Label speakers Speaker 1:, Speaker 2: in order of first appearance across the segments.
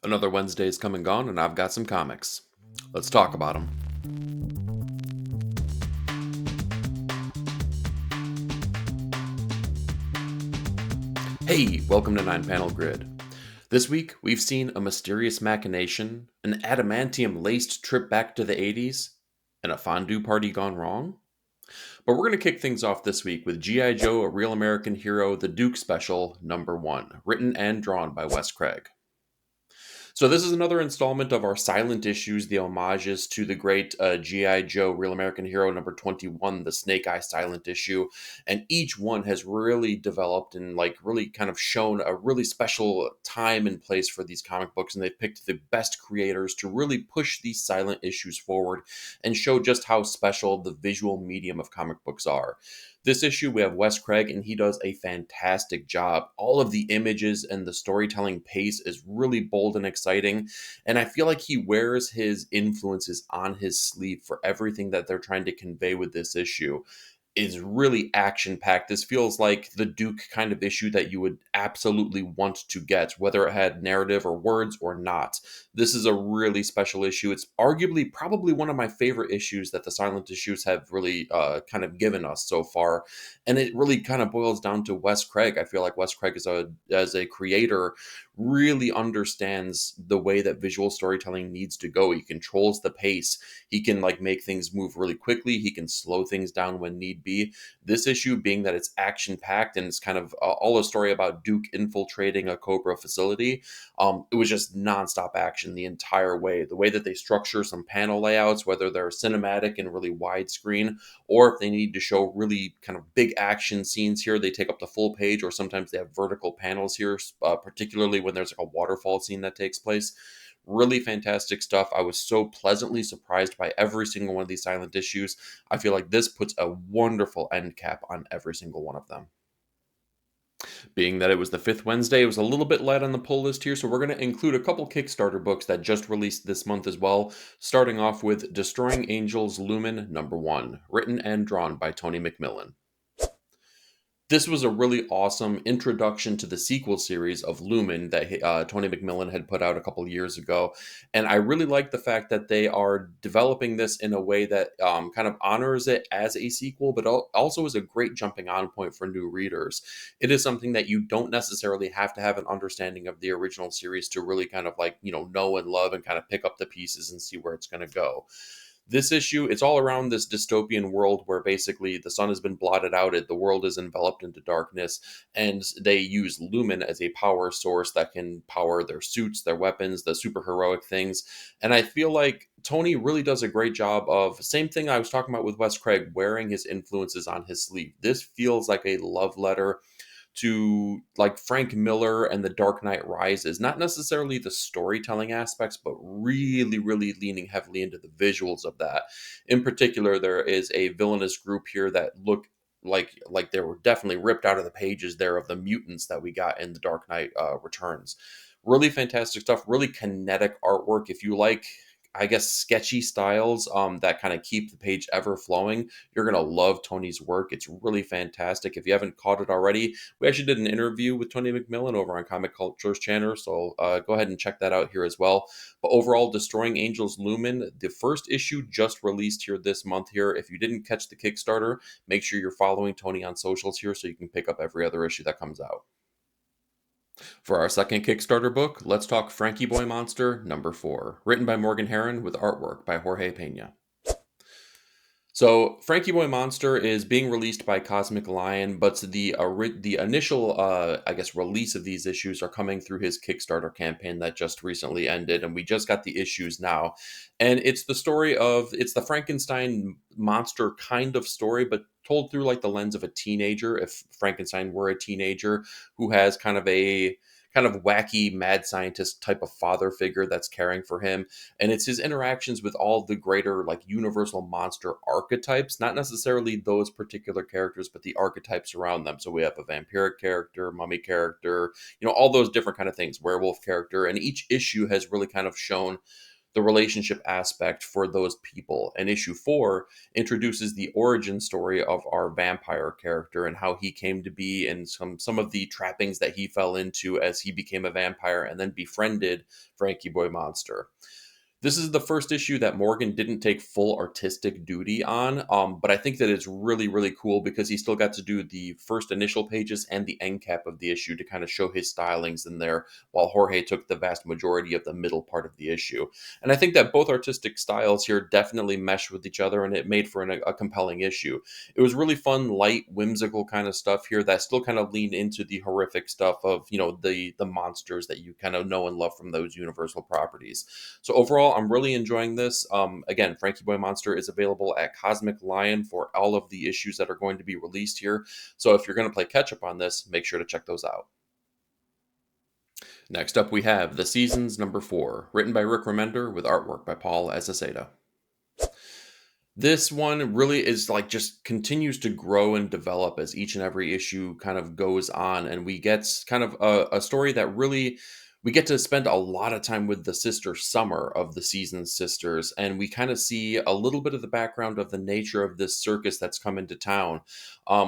Speaker 1: Another Wednesday's come and gone, and I've got some comics. Let's talk about them. Hey, welcome to 9 Panel Grid. This week, we've seen a mysterious machination, an adamantium laced trip back to the 80s, and a fondue party gone wrong. But we're going to kick things off this week with G.I. Joe, A Real American Hero, The Duke Special, #1, written and drawn by Wes Craig. So this is another installment of our silent issues, the homages to the great G.I. Joe Real American Hero #21, the Snake Eye silent issue. And each one has really developed and really kind of shown a really special time and place for these comic books. And they've picked the best creators to really push these silent issues forward and show just how special the visual medium of comic books are. This issue, we have Wes Craig, and he does a fantastic job. All of the images and the storytelling pace is really bold and exciting, and I feel like he wears his influences on his sleeve for everything that they're trying to convey with this issue. Is really action packed. This feels like the Duke kind of issue that you would absolutely want to get, whether it had narrative or words or not. This is a really special issue. It's arguably probably one of my favorite issues that the silent issues have really kind of given us so far. And it really kind of boils down to Wes Craig. I feel like Wes Craig as a creator really understands the way that visual storytelling needs to go. He controls the pace. He can make things move really quickly. He can slow things down when need be. This issue being that it's action packed and it's kind of all a story about Duke infiltrating a Cobra facility. It was just nonstop action the entire way. The way that they structure some panel layouts, whether they're cinematic and really widescreen, or if they need to show really kind of big action scenes here, they take up the full page, or sometimes they have vertical panels here, particularly when there's a waterfall scene that takes place. Really fantastic stuff. I was so pleasantly surprised by every single one of these silent issues. I feel like this puts a wonderful end cap on every single one of them. Being that it was the fifth Wednesday, it was a little bit light on the pull list here, so we're going to include a couple Kickstarter books that just released this month as well, starting off with Destroying Angels Lumen #1, written and drawn by Tony McMillan. This was a really awesome introduction to the sequel series of Lumen that Tony McMillan had put out a couple years ago. And I really like the fact that they are developing this in a way that kind of honors it as a sequel, but also is a great jumping on point for new readers. It is something that you don't necessarily have to have an understanding of the original series to really kind of know and love and kind of pick up the pieces and see where it's going to go. This issue, it's all around this dystopian world where basically the sun has been blotted out, the world is enveloped into darkness, and they use Lumen as a power source that can power their suits, their weapons, the super heroic things. And I feel like Tony really does a great job of, same thing I was talking about with Wes Craig, wearing his influences on his sleeve. This feels like a love letter to Frank Miller and The Dark Knight Rises, not necessarily the storytelling aspects, but really, really leaning heavily into the visuals of that. In particular, there is a villainous group here that look like they were definitely ripped out of the pages there of the mutants that we got in The Dark Knight Returns. Really fantastic stuff, really kinetic artwork. If you like, I guess, sketchy styles that kind of keep the page ever flowing, you're going to love Tony's work. It's really fantastic. If you haven't caught it already, we actually did an interview with Tony McMillan over on Comic Culture's channel, so go ahead and check that out here as well. But overall, Destroying Angels Lumen, the first issue just released here this month here. If you didn't catch the Kickstarter, make sure you're following Tony on socials here so you can pick up every other issue that comes out. For our second Kickstarter book, let's talk Frankie Boy Monster #4, written by Morgan Herron with artwork by Jorge Pena. So, Frankie Boy Monster is being released by Cosmic Lion, but the initial, I guess, release of these issues are coming through his Kickstarter campaign that just recently ended, and we just got the issues now. And it's the story of, it's the Frankenstein monster kind of story, but told through the lens of a teenager, if Frankenstein were a teenager, who has kind of a wacky mad scientist type of father figure that's caring for him. And it's his interactions with all the greater universal monster archetypes, not necessarily those particular characters, but the archetypes around them. So we have a vampiric character, mummy character, all those different kind of things, werewolf character, and each issue has really kind of shown the relationship aspect for those people. And issue 4 introduces the origin story of our vampire character and how he came to be, and some of the trappings that he fell into as he became a vampire and then befriended Frankie Boy Monster. This is the first issue that Morgan didn't take full artistic duty on, but I think that it's really, really cool because he still got to do the first initial pages and the end cap of the issue to kind of show his stylings in there, while Jorge took the vast majority of the middle part of the issue. And I think that both artistic styles here definitely mesh with each other, and it made for a compelling issue. It was really fun, light, whimsical kind of stuff here that still kind of leaned into the horrific stuff of, the monsters that you kind of know and love from those Universal properties. So overall, I'm really enjoying this. Again, Frankie Boy Monster is available at Cosmic Lion for all of the issues that are going to be released here. So if you're going to play catch up on this, make sure to check those out. Next up, we have The Seasons number 4, written by Rick Remender with artwork by Paul Azaceta. This one really is like just continues to grow and develop as each and every issue kind of goes on, and we get kind of a story that really we get to spend a lot of time with the sister Summer of the Season's sisters, and we kind of see a little bit of the background of the nature of this circus that's come into town.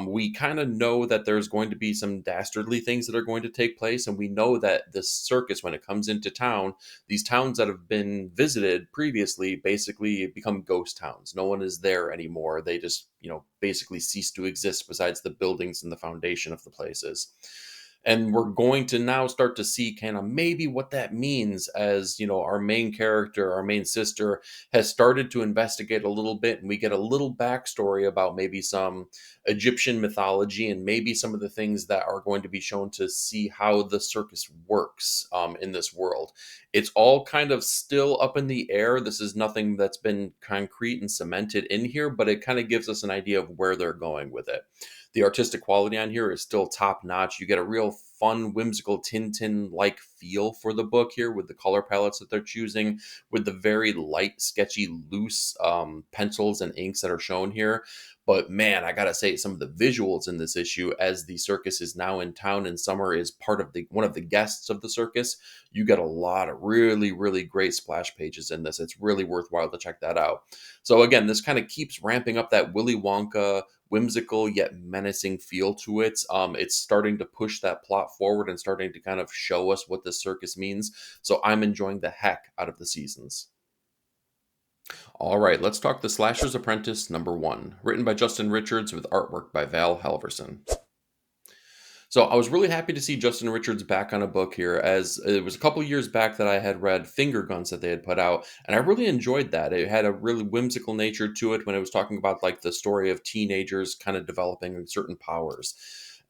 Speaker 1: We kind of know that there's going to be some dastardly things that are going to take place, and we know that this circus, when it comes into town, these towns that have been visited previously basically become ghost towns. No one is there anymore. They just, basically cease to exist besides the buildings and the foundation of the places. And we're going to now start to see kind of maybe what that means as, our main character, our main sister, has started to investigate a little bit, and we get a little backstory about maybe some Egyptian mythology and maybe some of the things that are going to be shown to see how the circus works in this world. It's all kind of still up in the air. This is nothing that's been concrete and cemented in here, but it kind of gives us an idea of where they're going with it. The artistic quality on here is still top notch. You get a real fun, whimsical Tintin like feel for the book here with the color palettes that they're choosing, with the very light, sketchy, loose pencils and inks that are shown here. But man, I gotta say, some of the visuals in this issue, as the circus is now in town and Summer is part of one of the guests of the circus, you get a lot of really, really great splash pages in this. It's really worthwhile to check that out. So again, this kind of keeps ramping up that Willy Wonka whimsical yet menacing feel to it. It's starting to push that plot forward and starting to kind of show us what this circus means. So I'm enjoying the heck out of The Seasons. All right, let's talk The Slasher's Apprentice number 1, written by Justin Richards with artwork by Val Halverson. So I was really happy to see Justin Richards back on a book here, as it was a couple years back that I had read Finger Guns that they had put out, and I really enjoyed that. It had a really whimsical nature to it when it was talking about like the story of teenagers kind of developing certain powers.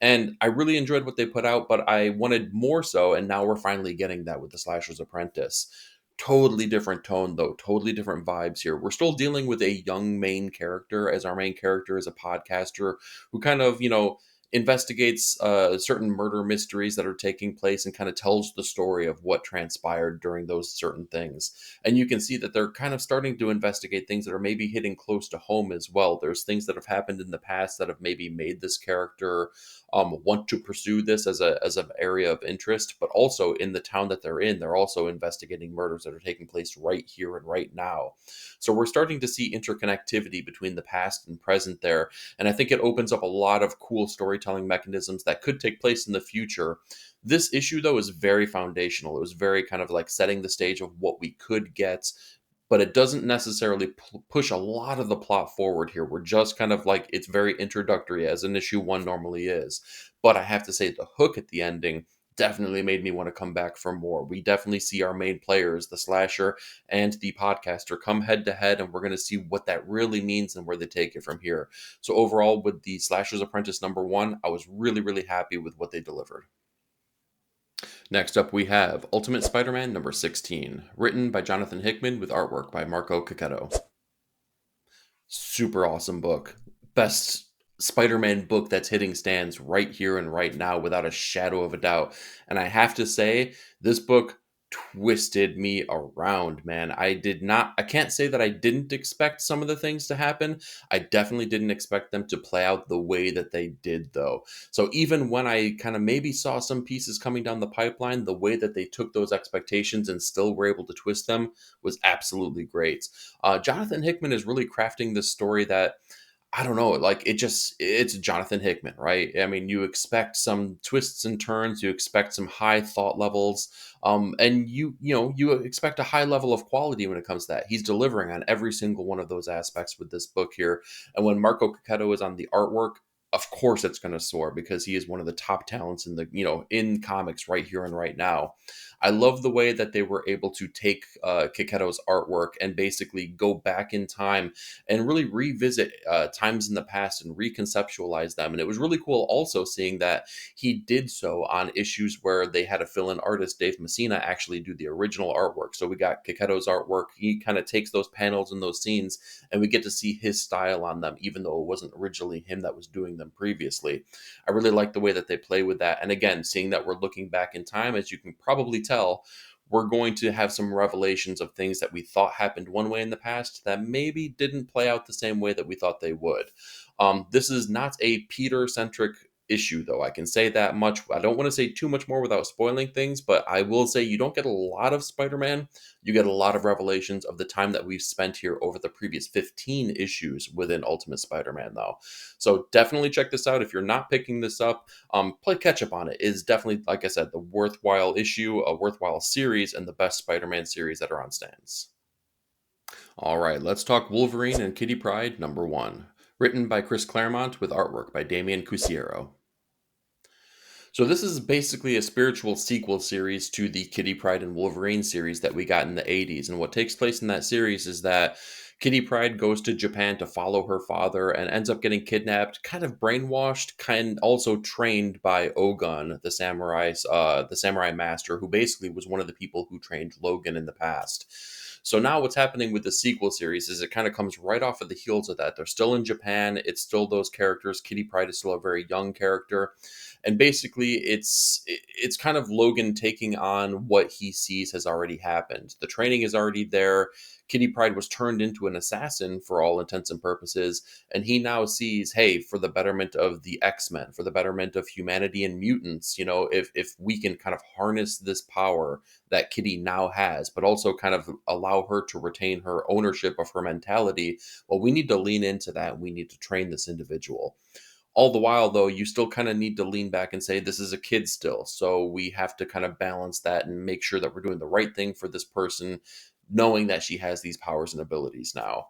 Speaker 1: And I really enjoyed what they put out, but I wanted more so, and now we're finally getting that with The Slasher's Apprentice. Totally different tone, though. Totally different vibes here. We're still dealing with a young main character, as our main character is a podcaster who kind of, investigates certain murder mysteries that are taking place and kind of tells the story of what transpired during those certain things. And you can see that they're kind of starting to investigate things that are maybe hitting close to home as well. There's things that have happened in the past that have maybe made this character want to pursue this as an area of interest, but also in the town that they're in, they're also investigating murders that are taking place right here and right now. So we're starting to see interconnectivity between the past and present there, and I think it opens up a lot of cool storytelling mechanisms that could take place in the future. This issue, though, is very foundational. It was very kind of like setting the stage of what we could get, but it doesn't necessarily push a lot of the plot forward here. We're just kind of like, it's very introductory, as an issue 1 normally is. But I have to say, the hook at the ending definitely made me want to come back for more. We definitely see our main players, the slasher and the podcaster, come head to head, and we're going to see what that really means and where they take it from here. So overall, with the Slasher's Apprentice number 1, I was really, really happy with what they delivered. Next up, we have Ultimate Spider-Man number 16, written by Jonathan Hickman with artwork by Marco Cacchetto. Super awesome book. Best Spider-Man book that's hitting stands right here and right now without a shadow of a doubt. And I have to say, this book twisted me around, man. I can't say that I didn't expect some of the things to happen. I definitely didn't expect them to play out the way that they did, though. So even when I kind of maybe saw some pieces coming down the pipeline, the way that they took those expectations and still were able to twist them was absolutely great. Jonathan Hickman is really crafting this story that I don't know, like it's Jonathan Hickman, right? I mean, you expect some twists and turns, you expect some high thought levels, and you expect a high level of quality when it comes to that. He's delivering on every single one of those aspects with this book here. And when Marco Cacchetto is on the artwork, of course it's going to soar because he is one of the top talents in the in comics right here and right now. I love the way that they were able to take Cacchetto's artwork and basically go back in time and really revisit times in the past and reconceptualize them. And it was really cool also seeing that he did so on issues where they had a fill-in artist, Dave Messina, actually do the original artwork. So we got Cacchetto's artwork. He kind of takes those panels and those scenes, and we get to see his style on them, even though it wasn't originally him that was doing them previously. I really like the way that they play with that. And again, seeing that we're looking back in time, as you can probably tell, we're going to have some revelations of things that we thought happened one way in the past that maybe didn't play out the same way that we thought they would. This is not a Peter centric issue, though. I can say that much. I don't want to say too much more without spoiling things, but I will say you don't get a lot of Spider Man. You get a lot of revelations of the time that we've spent here over the previous 15 issues within Ultimate Spider Man, though. So definitely check this out. If you're not picking this up, play catch up on it. Is definitely, like I said, the worthwhile issue, a worthwhile series, and the best Spider-Man series that are on stands. All right, let's talk Wolverine and Kitty Pryde #1, written by Chris Claremont with artwork by Damian Cusiero. So this is basically a spiritual sequel series to the Kitty Pryde and Wolverine series that we got in the 80s. And what takes place in that series is that Kitty Pryde goes to Japan to follow her father and ends up getting kidnapped, kind of brainwashed, kind also trained by Ogun, the samurai master, who basically was one of the people who trained Logan in the past. So now what's happening with the sequel series is it kind of comes right off of the heels of that. They're still in Japan. It's still those characters. Kitty Pryde is still a very young character. And basically it's kind of Logan taking on what he sees has already happened. The training is already there. Kitty Pryde was turned into an assassin for all intents and purposes, and he now sees, hey, for the betterment of the X-Men, for the betterment of humanity and mutants, if we can kind of harness this power that Kitty now has, but also kind of allow her to retain her ownership of her mentality, well, we need to lean into that. We need to train this individual. All the while, though, you still kind of need to lean back and say, this is a kid still. So we have to kind of balance that and make sure that we're doing the right thing for this person, knowing that she has these powers and abilities now.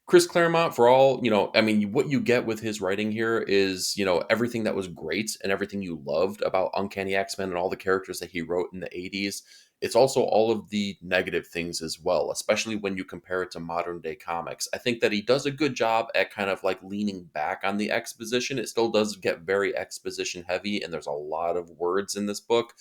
Speaker 1: Chris Claremont, for all, I mean, what you get with his writing here is, everything that was great and everything you loved about Uncanny X-Men and all the characters that he wrote in the 80s. It's also all of the negative things as well, especially when you compare it to modern day comics. I think that he does a good job at kind of like leaning back on the exposition. It still does get very exposition heavy, and there's a lot of words in this book.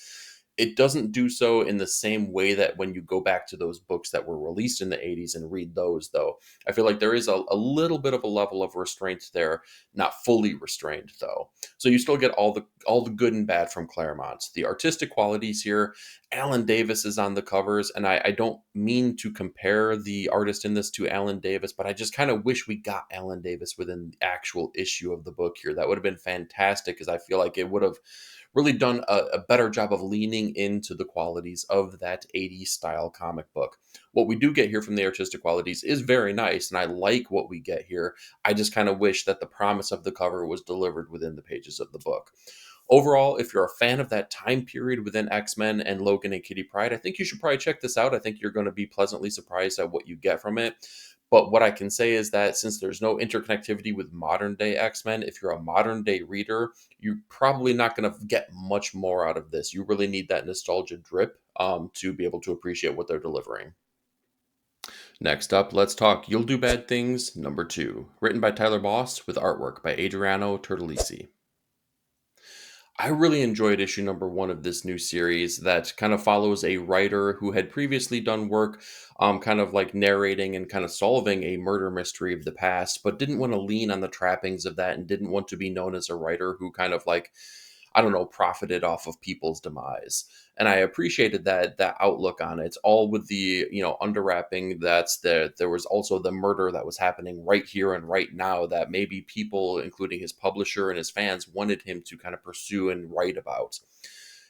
Speaker 1: It doesn't do so in the same way that when you go back to those books that were released in the 80s and read those, though. I feel like there is a little bit of a level of restraint there, not fully restrained, though. So you still get all the good and bad from Claremont. The artistic qualities here, Alan Davis is on the covers, and I don't mean to compare the artist in this to Alan Davis, but I just kind of wish we got Alan Davis within the actual issue of the book here. That would have been fantastic, because I feel like it would have really done a better job of leaning into the qualities of that 80s style comic book. What we do get here from the artistic qualities is very nice, and I like what we get here. I just kind of wish that the promise of the cover was delivered within the pages of the book. Overall, if you're a fan of that time period within X-Men and Logan and Kitty Pryde, I think you should probably check this out. I think you're going to be pleasantly surprised at what you get from it. But what I can say is that since there's no interconnectivity with modern day X-Men, if you're a modern day reader, you're probably not going to get much more out of this. You really need that nostalgia drip to be able to appreciate what they're delivering. Next up, let's talk You'll Do Bad Things #2, written by Tyler Boss with artwork by Adriano Turtolisi. I really enjoyed issue #1 of this new series that kind of follows a writer who had previously done work kind of like narrating and kind of solving a murder mystery of the past, but didn't want to lean on the trappings of that and didn't want to be known as a writer who kind of like I don't know, profited off of people's demise. And I appreciated that outlook on it, all with the, underwrapping that's there was also the murder that was happening right here and right now that maybe people, including his publisher and his fans, wanted him to kind of pursue and write about.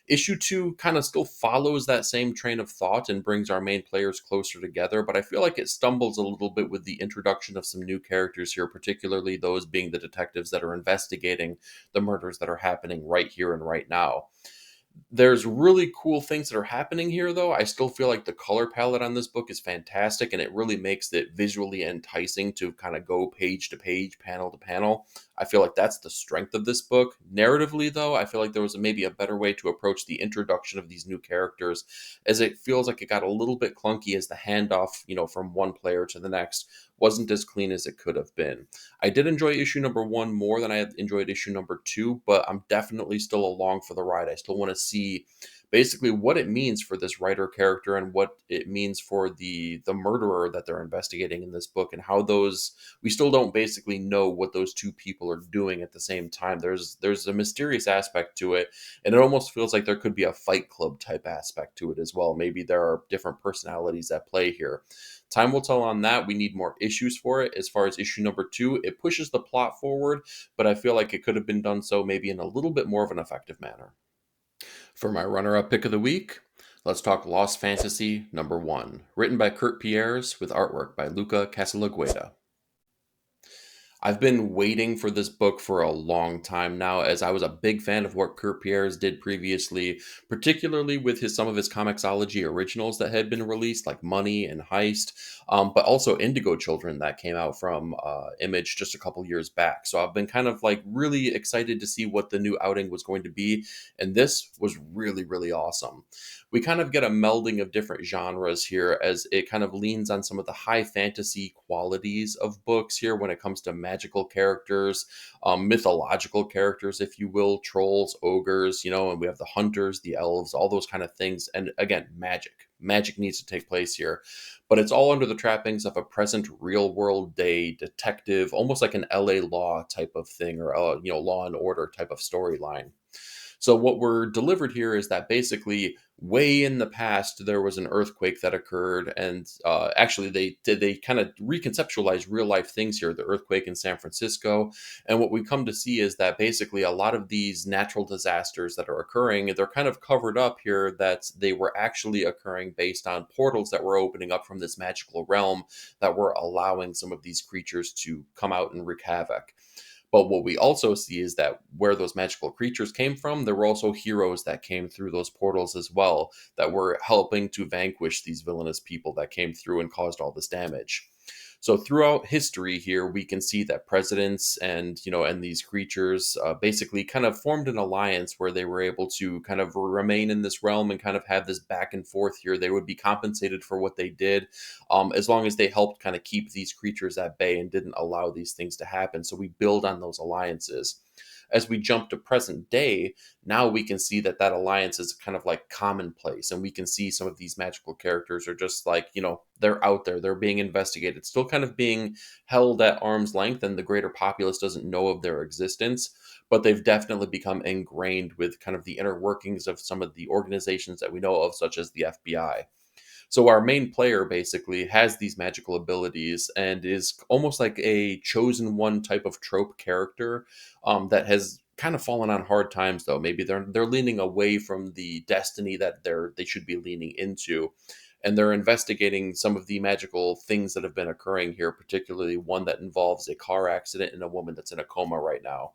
Speaker 1: Issue 2 kind of still follows that same train of thought and brings our main players closer together, but I feel like it stumbles a little bit with the introduction of some new characters here, particularly those being the detectives that are investigating the murders that are happening right here and right now. There's really cool things that are happening here, though. I still feel like the color palette on this book is fantastic, and it really makes it visually enticing to kind of go page to page, panel to panel. I feel like that's the strength of this book. Narratively, though, I feel like there was maybe a better way to approach the introduction of these new characters, as it feels like it got a little bit clunky as the handoff, from one player to the next wasn't as clean as it could have been. I did enjoy issue number 1 more than I had enjoyed issue number 2, but I'm definitely still along for the ride. I still want to see basically what it means for this writer character and what it means for the murderer that they're investigating in this book, and how those, we still don't basically know what those two people are doing at the same time. There's a mysterious aspect to it, and it almost feels like there could be a Fight Club type aspect to it as well. Maybe there are different personalities at play here. Time will tell on that. We need more issues for it. As far as issue number 2, it pushes the plot forward, but I feel like it could have been done so maybe in a little bit more of an effective manner. For my runner-up pick of the week, let's talk Lost Fantasy number 1, written by Kurt Pierres with artwork by Luca Casalangueda. I've been waiting for this book for a long time now, as I was a big fan of what Kurt Pierres did previously, particularly with some of his Comixology originals that had been released, like Money and Heist, but also Indigo Children that came out from Image just a couple years back. So I've been kind of like really excited to see what the new outing was going to be, and this was really, really awesome. We kind of get a melding of different genres here, as it kind of leans on some of the high fantasy qualities of books here when it comes to magical characters, mythological characters, if you will, trolls, ogres, and we have the hunters, the elves, all those kind of things. And again, magic. Magic needs to take place here, but it's all under the trappings of a present real world day detective, almost like an LA Law type of thing, or Law and Order type of storyline. So what we're delivered here is that basically way in the past there was an earthquake that occurred, and actually they kind of reconceptualize real life things here. The earthquake in San Francisco, and what we come to see is that basically a lot of these natural disasters that are occurring, they're kind of covered up here, that they were actually occurring based on portals that were opening up from this magical realm that were allowing some of these creatures to come out and wreak havoc. But what we also see is that where those magical creatures came from, there were also heroes that came through those portals as well, that were helping to vanquish these villainous people that came through and caused all this damage. So throughout history here, we can see that presidents and these creatures basically kind of formed an alliance where they were able to kind of remain in this realm and kind of have this back and forth here. They would be compensated for what they did, as long as they helped kind of keep these creatures at bay and didn't allow these things to happen. So we build on those alliances. As we jump to present day, now we can see that alliance is kind of like commonplace, and we can see some of these magical characters are just like, they're out there, they're being investigated, still kind of being held at arm's length, and the greater populace doesn't know of their existence, but they've definitely become ingrained with kind of the inner workings of some of the organizations that we know of, such as the FBI. So our main player basically has these magical abilities and is almost like a chosen one type of trope character, that has kind of fallen on hard times, though. Maybe they're leaning away from the destiny that they should be leaning into, and they're investigating some of the magical things that have been occurring here, particularly one that involves a car accident and a woman that's in a coma right now.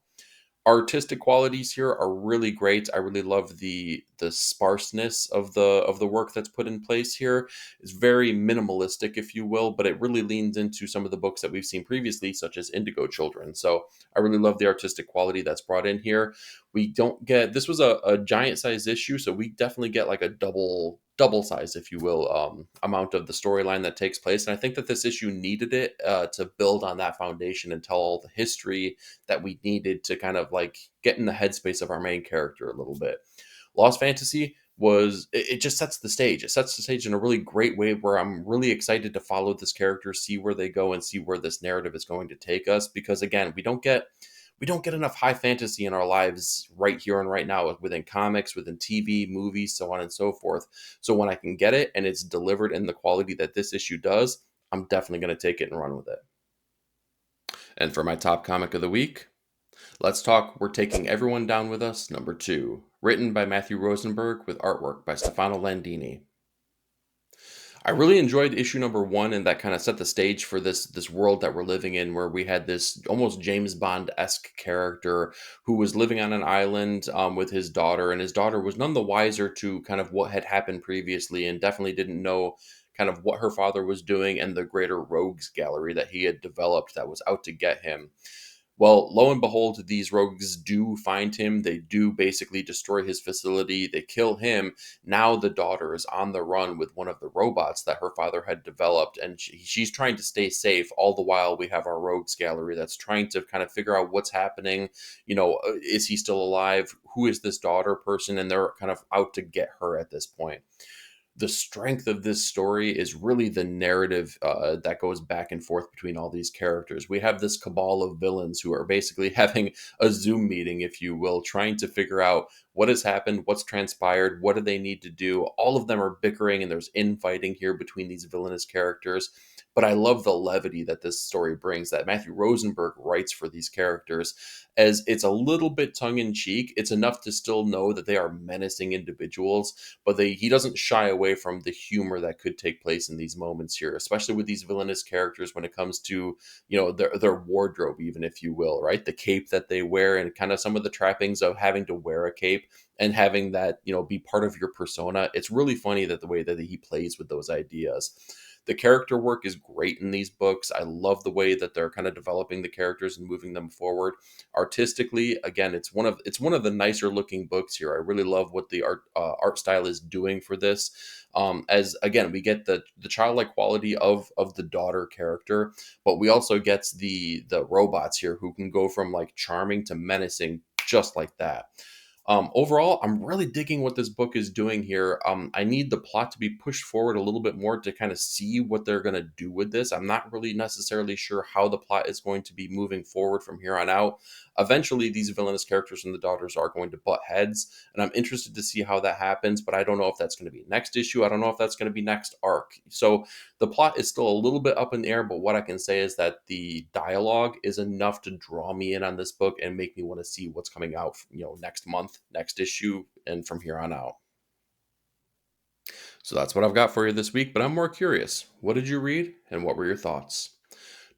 Speaker 1: Artistic qualities here are really great. I really love the sparseness of the work that's put in place here. It's very minimalistic, if you will, but it really leans into some of the books that we've seen previously, such as Indigo Children. So I really love the artistic quality that's brought in here. We don't get, this was a giant size issue, so we definitely get like a double size, if you will, amount of the storyline that takes place. And I think that this issue needed it, to build on that foundation and tell all the history that we needed to kind of like get in the headspace of our main character a little bit. Lost Fantasy it just sets the stage. It sets the stage in a really great way, where I'm really excited to follow this character, see where they go, and see where this narrative is going to take us. Because again, we don't get enough high fantasy in our lives right here and right now within comics, within TV, movies, so on and so forth. So when I can get it and it's delivered in the quality that this issue does, I'm definitely going to take it and run with it. And for my top comic of the week, let's talk We're Taking Everyone Down With Us, number 2, written by Matthew Rosenberg with artwork by Stefano Landini. I really enjoyed issue number 1, and that kind of set the stage for this world that we're living in, where we had this almost James Bond-esque character who was living on an island with his daughter, and his daughter was none the wiser to kind of what had happened previously, and definitely didn't know kind of what her father was doing and the greater rogues gallery that he had developed that was out to get him. Well, lo and behold, these rogues do find him. They do basically destroy his facility. They kill him. Now the daughter is on the run with one of the robots that her father had developed, and she's trying to stay safe. All the while, we have our rogues gallery that's trying to kind of figure out what's happening. Is he still alive? Who is this daughter person? And they're kind of out to get her at this point. The strength of this story is really the narrative that goes back and forth between all these characters. We have this cabal of villains who are basically having a Zoom meeting, if you will, trying to figure out what has happened, what's transpired, what do they need to do. All of them are bickering, and there's infighting here between these villainous characters. But I love the levity that this story brings, that Matthew Rosenberg writes for these characters, as it's a little bit tongue-in-cheek. It's enough to still know that they are menacing individuals, but he doesn't shy away from the humor that could take place in these moments here, especially with these villainous characters when it comes to, their wardrobe, even, if you will, right? The cape that they wear and kind of some of the trappings of having to wear a cape and having that, be part of your persona. It's really funny that the way that he plays with those ideas. The character work is great in these books. I love the way that they're kind of developing the characters and moving them forward. Artistically, again, it's one of the nicer looking books here. I really love what the art style is doing for this. As again, we get the childlike quality of the daughter character, but we also get the robots here who can go from like charming to menacing just like that. Overall, I'm really digging what this book is doing here. I need the plot to be pushed forward a little bit more to kind of see what they're going to do with this. I'm not really necessarily sure how the plot is going to be moving forward from here on out. Eventually, these villainous characters and the daughters are going to butt heads, and I'm interested to see how that happens, but I don't know if that's going to be next issue. I don't know if that's going to be next arc. So the plot is still a little bit up in the air, but what I can say is that the dialogue is enough to draw me in on this book and make me want to see what's coming out, next month, next issue, and from here on out. So that's what I've got for you this week, but I'm more curious. What did you read, and what were your thoughts?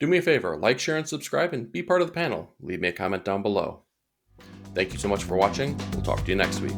Speaker 1: Do me a favor, like, share, and subscribe, and be part of the panel. Leave me a comment down below. Thank you so much for watching. We'll talk to you next week.